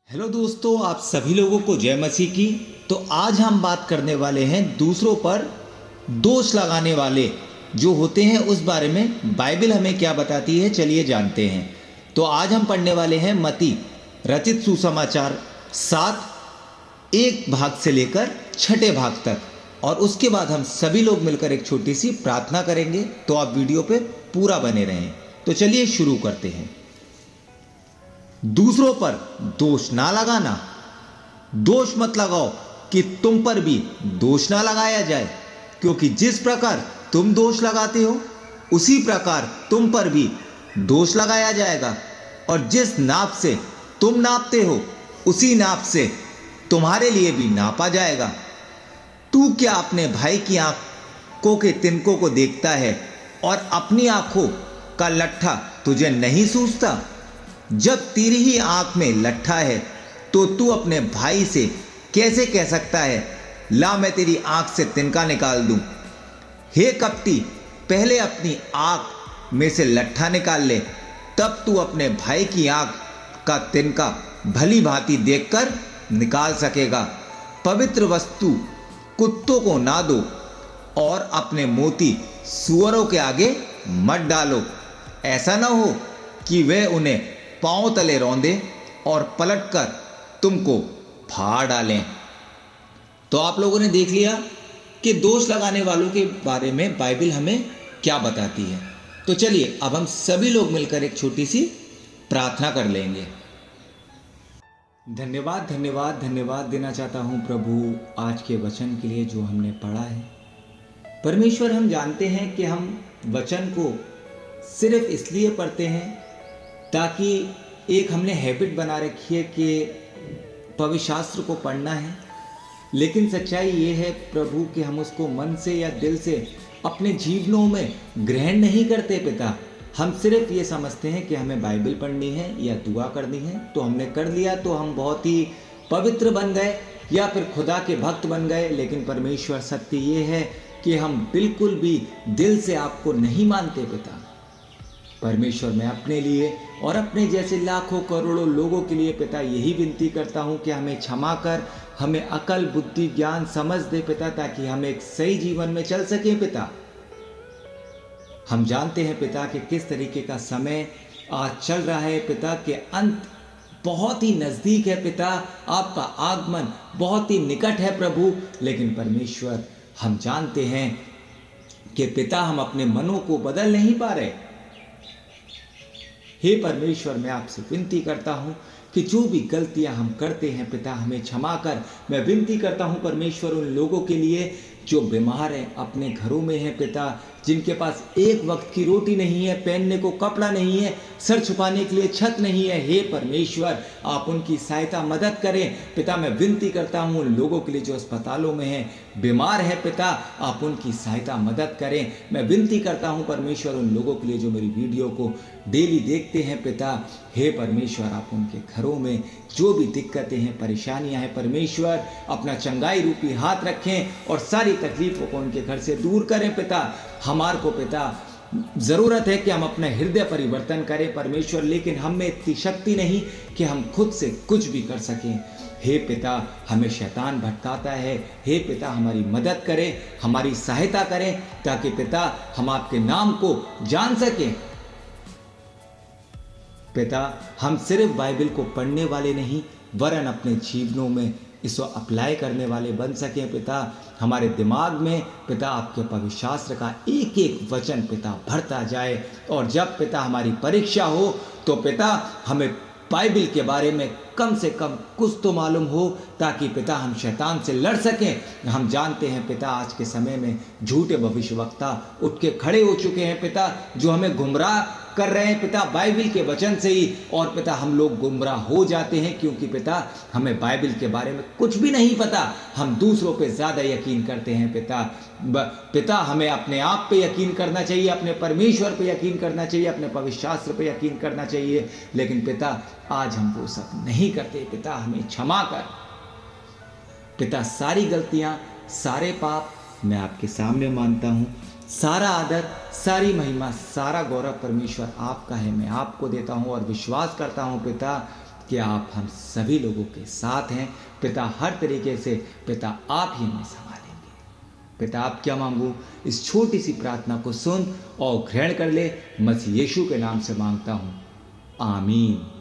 Hello दोस्तों, आप सभी लोगों को जय मसीह की। तो आज हम बात करने वाले हैं दूसरों पर दोष लगाने वाले जो होते हैं उस बारे में बाइबल हमें क्या बताती है, चलिए जानते हैं। तो आज हम पढ़ने वाले हैं मत्ती रचित सुसमाचार 7 एक भाग से लेकर 6 भाग तक, और उसके बाद हम सभी लोग मिलकर एक छोटी सी प्रार्थना करेंगे। तो आप वीडियो पे पूरा बने रहें। तो चलिए शुरू करते हैं। दूसरों पर दोष ना लगाना। दोष मत लगाओ कि तुम पर भी दोष ना लगाया जाए, क्योंकि जिस प्रकार तुम दोष लगाते हो उसी प्रकार तुम पर भी दोष लगाया जाएगा, और जिस नाप से तुम नापते हो उसी नाप से तुम्हारे लिए भी नापा जाएगा। तू क्या अपने भाई की आंखों के तिनकों को देखता है और अपनी आंखों का लट्ठा तुझे नहीं सूझता? जब तेरी ही आंख में लट्ठा है तो तू अपने भाई से कैसे कह सकता है, ला मैं तेरी आंख से तिनका निकाल दूं? हे कपटी, पहले अपनी आंख में से लट्ठा निकाल ले, तब तू अपने भाई की आंख का तिनका भली भांति देखकर निकाल सकेगा। पवित्र वस्तु कुत्तों को ना दो और अपने मोती सूअरों के आगे मत डालो, ऐसा ना हो कि वे उन्हें पांव तले रौंदे और पलटकर तुमको फाड़ डालें। तो आप लोगों ने देख लिया कि दोष लगाने वालों के बारे में बाइबल हमें क्या बताती है। तो चलिए अब हम सभी लोग मिलकर एक छोटी सी प्रार्थना कर लेंगे। धन्यवाद धन्यवाद धन्यवाद देना चाहता हूं प्रभु आज के वचन के लिए जो हमने पढ़ा है। परमेश्वर, हम जानते हैं कि हम वचन को सिर्फ इसलिए पढ़ते हैं ताकि एक हमने हैबिट बना रखी है कि पवित्र शास्त्र को पढ़ना है, लेकिन सच्चाई ये है प्रभु कि हम उसको मन से या दिल से अपने जीवनों में ग्रहण नहीं करते। पिता, हम सिर्फ ये समझते हैं कि हमें बाइबल पढ़नी है या दुआ करनी है, तो हमने कर लिया तो हम बहुत ही पवित्र बन गए या फिर खुदा के भक्त बन गए। लेकिन परमेश्वर, सत्य ये है कि हम बिल्कुल भी दिल से आपको नहीं मानते। पिता परमेश्वर, मैं अपने लिए और अपने जैसे लाखों करोड़ों लोगों के लिए पिता यही विनती करता हूं कि हमें क्षमा कर, हमें अकल बुद्धि ज्ञान समझ दे पिता, ताकि हम एक सही जीवन में चल सकें। पिता, हम जानते हैं पिता कि किस तरीके का समय आज चल रहा है पिता, के अंत बहुत ही नज़दीक है पिता, आपका आगमन बहुत ही निकट है प्रभु। लेकिन परमेश्वर, हम जानते हैं कि पिता हम अपने मनों को बदल नहीं पा रहे। हे परमेश्वर, मैं आपसे विनती करता हूँ कि जो भी गलतियाँ हम करते हैं पिता, हमें क्षमा कर। मैं विनती करता हूँ परमेश्वर उन लोगों के लिए जो बीमार हैं, अपने घरों में हैं पिता, जिनके पास एक वक्त की रोटी नहीं है, पहनने को कपड़ा नहीं है, सर छुपाने के लिए छत नहीं है। हे परमेश्वर, आप उनकी सहायता मदद करें पिता। मैं विनती करता हूँ उन लोगों के लिए जो अस्पतालों में हैं, बीमार है पिता, आप उनकी सहायता मदद करें। मैं विनती करता हूँ परमेश्वर उन लोगों के लिए जो मेरी वीडियो को डेली देखते हैं पिता। हे परमेश्वर, आप उनके घरों में जो भी दिक्कतें हैं, परेशानियां हैं, परमेश्वर अपना चंगाई रूपी हाथ रखें और सारी तकलीफों को उनके घर से दूर करें पिता। हमारे को पिता ज़रूरत है कि हम अपना हृदय परिवर्तन करें परमेश्वर, लेकिन हम में इतनी शक्ति नहीं कि हम खुद से कुछ भी कर सकें। हे पिता, हमें शैतान भटकाता है। हे पिता, हमारी मदद करें, हमारी सहायता करें, ताकि पिता हम आपके नाम को जान सकें। पिता, हम सिर्फ बाइबल को पढ़ने वाले नहीं, वरन अपने जीवनों में इसको अप्लाई करने वाले बन सकें पिता। हमारे दिमाग में पिता आपके पवित्र शास्त्र का एक एक वचन पिता भरता जाए, और जब पिता हमारी परीक्षा हो तो पिता हमें बाइबल के बारे में कम से कम कुछ तो मालूम हो, ताकि पिता हम शैतान से लड़ सकें। हम जानते हैं पिता आज के समय में झूठे भविष्यवक्ता उठ के खड़े हो चुके हैं पिता, जो हमें गुमराह कर रहे हैं पिता बाइबल के वचन से ही, और पिता हम लोग गुमराह हो जाते हैं क्योंकि पिता हमें बाइबल के बारे में कुछ भी नहीं पता। हम दूसरों पे ज़्यादा यकीन करते हैं पिता। पिता हमें अपने आप पे यकीन करना चाहिए, अपने परमेश्वर पे यकीन करना चाहिए, अपने पवित्र शास्त्र पे यकीन करना चाहिए। लेकिन पिता आज हम वो सब नहीं करते पिता, हमें क्षमा कर पिता। सारी गलतियाँ, सारे पाप मैं आपके सामने मानता हूँ। सारा आदर, सारी महिमा, सारा गौरव परमेश्वर आपका है। मैं आपको देता हूँ और विश्वास करता हूँ पिता कि आप हम सभी लोगों के साथ हैं। पिता, हर तरीके से पिता आप ही हमें संभालेंगे। पिता, आप क्या मांगू, इस छोटी सी प्रार्थना को सुन और ग्रहण कर ले। मसीह यीशु के नाम से मांगता हूँ, आमीन।